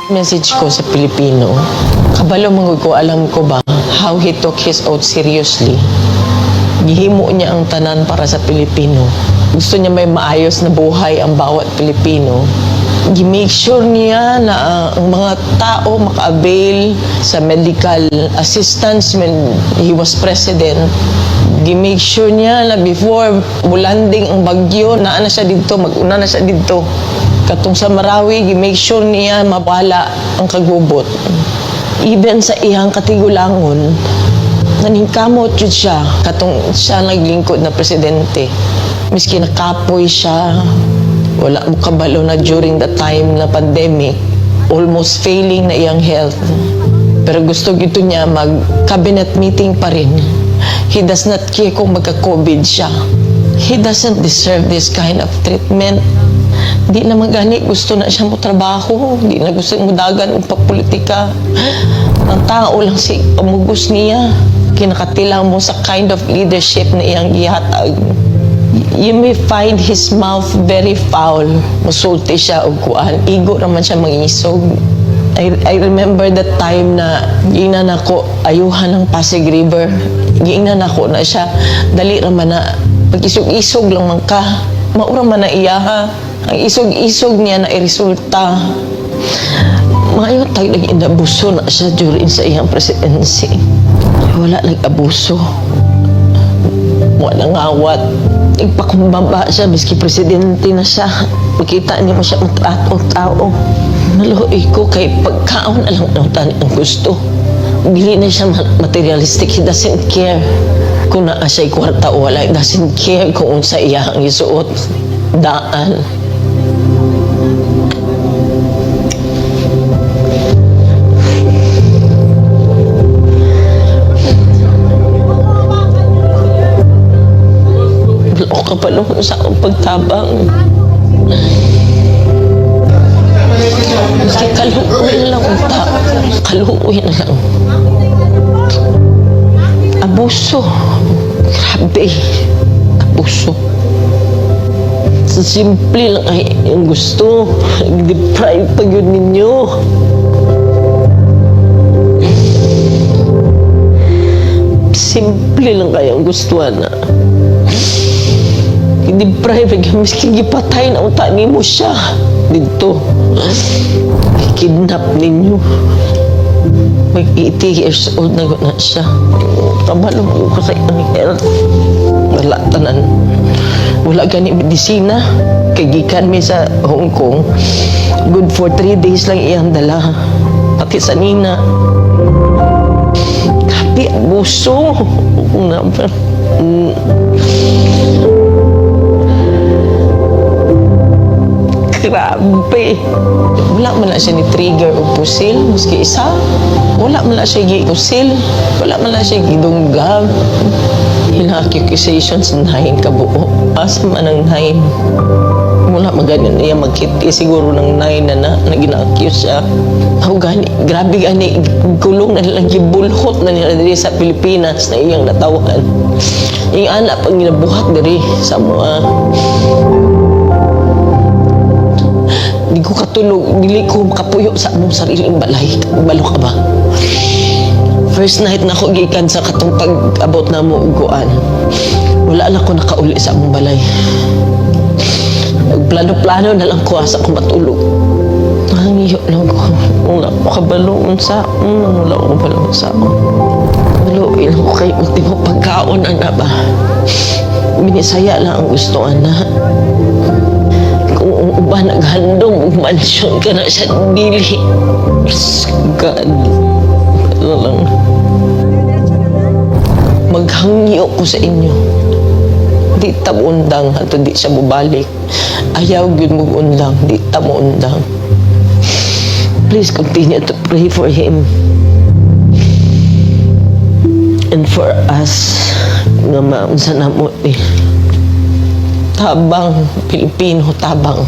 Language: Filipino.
Message ko sa Pilipino, kabalo mangod ko, alam ko ba how he took his oath seriously. Gihimo niya ang tanan para sa Pilipino. Gusto niya may maayos na buhay ang bawat Pilipino. Gi-make sure niya na ang mga tao maka-avail sa medical assistance when he was president. Gi-make sure niya na before bulanding ang bagyo, naa na siya dito, mag-una na siya dito. Katong sa Marawi, gi-make sure niya mabala ang kagubot. Even sa iyang katigulangon, naningkamot yun siya. Katong siya naglingkod na presidente. Miski nakapoy siya, wala mo kabalo na during the time na pandemic, almost failing na iyang health. Pero gusto gito niya mag-cabinet meeting pa rin. He does not care kung magka-COVID siya. He doesn't deserve this kind of treatment. Di na magani, gusto na siya mo trabaho. Di na gusto mo dagan ng papolitika. Ang tao lang si pamugos niya. Kinakatilang mo sa kind of leadership na iyang gihatag. You may find his mouth very foul. Musulti siya o kuan. Igo naman siya mangisog. I remember that time na giingnan ako ayuhan ng Pasig River. Giingnan ako na siya. Dali naman na pag-isog-isog lang man ka. Maura man na iya ha. Ang isog-isog niya na iresulta. Maayong tayo nag-inabuso na siya during sa iyang presidency. Wala nag-abuso. Wala ngawat. Ipakambaba siya, miski presidente na siya. Makita niyo mo siya matrato-tao. Naluhoy ko kay pagkaon na lang ang gusto. Dili na siya materialistic. He doesn't care kung naa siya'y kwarta o wala. He doesn't care kung unsa iya ang isuot. Daan. Wala ko kapalong sa akong pagtabang. Kasi kaluoy lang unta. Kaluoy na lang. Abuso. Grabe. Abuso. Simple lang ay yung gusto. Nag-deprive pa yun ninyo. Simple lang kaya ang gustuhan na. Nag-deprive ay miskin gipatay na unta mo siya. Dito. Kidnap ninyo. Mag 80 years old na siya. Kabalo mo ko sa iyang health. Wala tanan. Wala gani medisina. Kagikan mi sa Hong Kong. Good for 3 days lang iyang dala. Pati sa nina. Kapi, abuso. Grabe. Wala man na siya ni trigger o pusil. Maski isa. Wala man na siya gi-pusil. Wala man na siya gidunggab. Hina-accusations 9 kabuo. Asa man ang 9. Wala maganin niya magkiti. Siguro ng 9 na gina-accuse siya. Ako gani. Grabe gani. Gulong na nilang gibulhot na nila diri sa Pilipinas na iyang natawan. Yung anak pag ginabuhat diri sa mga di ko katulog, dili ko makapuyo sa among sariling balay. Balo ka ba? First night na ako gikan sa katong pag-abot na mo uguan. Wala lang ko nakauli sa among balay. Nagplano-plano na lang ko asa ko matulog. Nangiyo lang ko. Wala ko kabalong sa wala ko kabalong sa Baluin ko kay ultimo pagkaon na ba? Minisaya lang ang gustuhan na. Kung uba naghandong, mansyon ka na sa dili. God. Ano lang. Maghangyo ko sa inyo. Di tamundang ato di siya mubalik. Ayaw yun mo undang. Di tamundang. Please continue to pray for him. And for us, nga maunsa na mo eh. Tabang, Pilipino, tabang.